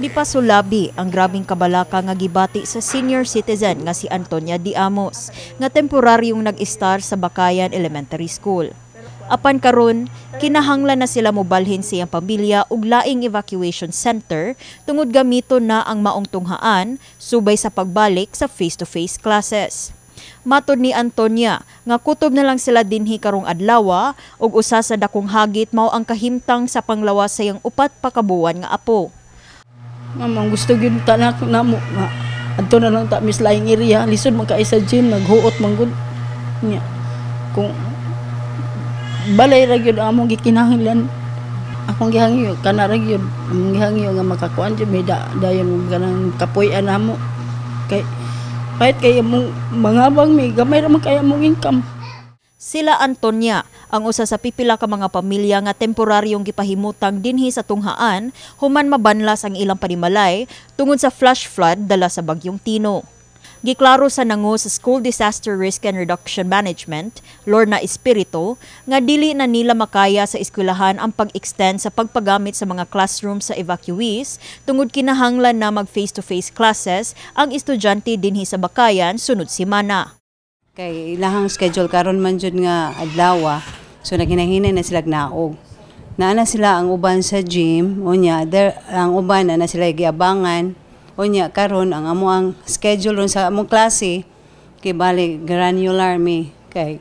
Gipasulabi ang grabing kabalaka nga gibati sa senior citizen nga si Antonia Diamos nga temporaryong nag-star sa Bakayan Elementary School. Apan karon, kinahanglan na sila mobalhin siyang pamilya ug laing evacuation center tungod gamiton na ang maong tunghaan subay sa pagbalik sa face-to-face classes. Matod ni Antonia nga kutob na lang sila dinhi karong adlaw ug usa sa dakong hagit mao ang kahimtang sa panglawas sa iyang upat pa ka buwan nga apo. Mamang gusto gyud tanak namo nga adto na lang ta mislaing area lisod man kay sa gym naghuot man gud nya kung balay ra gyud among gikinahanglan akong gihangyo kana ra gyud among gihangyo nga makakuan jud may dayon ganang kapuy-an namo kay kahit kay among mangabang may gamay ra man kay among income. Sila Antonia ang usa sa pipila ka mga pamilya nga temporaryong gipahimutang dinhi sa tunghaan human mabanlas ang ilang panimalay tungod sa flash flood dala sa bagyong Tino. Giklaro sa nangu sa School Disaster Risk and Reduction Management, Lorna Espirito, nga dili na nila makaya sa eskwelahan ang pag-extend sa pagpagamit sa mga classroom sa evacuees tungod kinahanglan na mag face-to-face classes ang estudyante dinhi sa Bakayan sunod semana. Kay ilahang schedule karon man jud nga adlaw, so naghinay-hinay na sila naog. Naana sila ang uban sa gym, unya ang uban na sila giabangan. Unya karon ang amo ang schedule ron sa among klase kay bali granular mi kay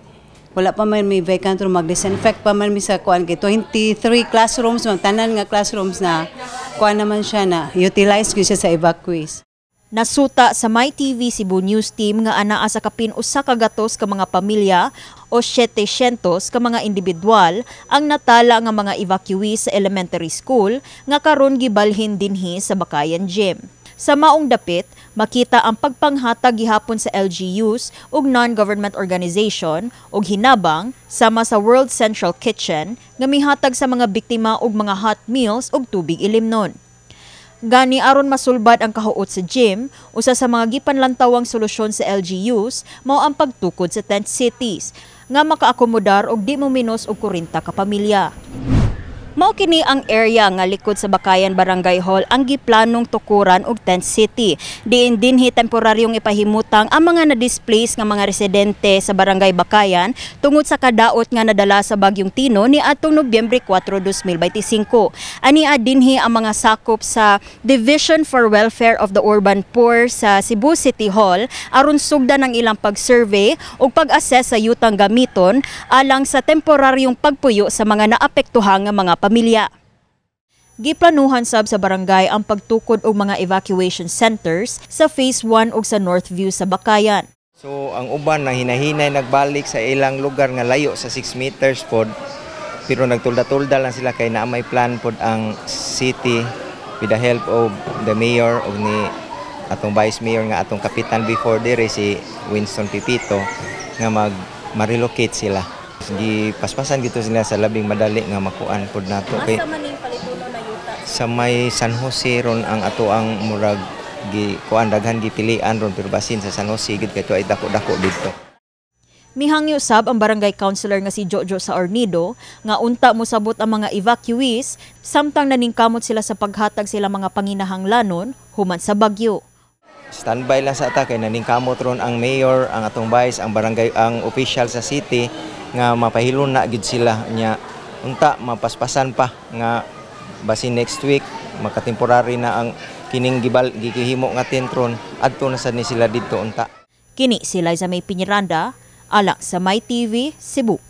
wala pa man may vacant room, mag-disinfect pa man mi sa kuan kay 23 classrooms man tanan nga classrooms na kuan naman siya na utilize gyud siya sa evacuees. Nasuta sa MyTV Cebu News Team nga anaa sa kapin usa ka gatos ka mga pamilya o 700 ka mga individual ang natala nga mga evacuees sa elementary school nga karon gibalhin dinhi sa Bakayan Gym. Sa maong dapit, makita ang pagpanghatag gihapon sa LGUs ug non-government organization ug hinabang sama sa World Central Kitchen nga mihatag sa mga biktima og mga hot meals ug tubig ilimnon. Gani aron masulbad ang kahuot sa gym, usa sa mga gipanlantawang solusyon sa LGUs mao ang pagtukod sa tent cities nga makaakomodar og di mo menos og 40 ka pamilya. Mao kini ang area nga likod sa Bakayan Barangay Hall ang giplanong tukuran og tent city. Diin dinhi temporaryong ipahimutang ang mga na-displace nga mga residente sa Barangay Bakayan tungod sa kadaot nga nadala sa bagyong Tino ni atong Nobyembre 4, 2025. Ania dinhi ang mga sakop sa Division for Welfare of the Urban Poor sa Cebu City Hall aron sugdan ang ilang pag-survey ug pag-assess sa yutang gamiton alang sa temporaryong pagpuyo sa mga naapektuhang nga mga pamilya. Giplanuhan sab sa barangay ang pagtukod og mga evacuation centers sa Phase 1 ug sa Northview sa Bakayan. So ang uban na hinahinay nagbalik sa ilang lugar nga layo sa 6 meters pod pero nagtulda-tulda lang sila kay naa may plan pod ang city with the help of the mayor ug ni atong vice mayor nga atong kapitan before dire si Winston Pipito nga ma-relocate sila. Gipaspasan gito sila sa labing madali nga makuan pod nato kay sa may San Jose ron ang ato ang murag kuan daghan gipilian ron pero basin sa San Jose gid kay ay dako-dako dito. Mihangyo sab ang barangay councilor nga si Jojo sa Ornido nga unta mosabot ang mga evacuees samtang naningkamot sila sa paghatag sila mga panginahanglanon human sa bagyo. Standby lang sa ata kay naningkamot ron ang mayor, ang atong vice, ang barangay, ang official sa city nga mapahilon na gid sila nya unta mapaspasan pa nga basin next week makatemporary na ang kining gihimo nga tentron adto na sad ni sila didto unta. Kini si Liza May Piñaranda alang sa MyTV Cebu.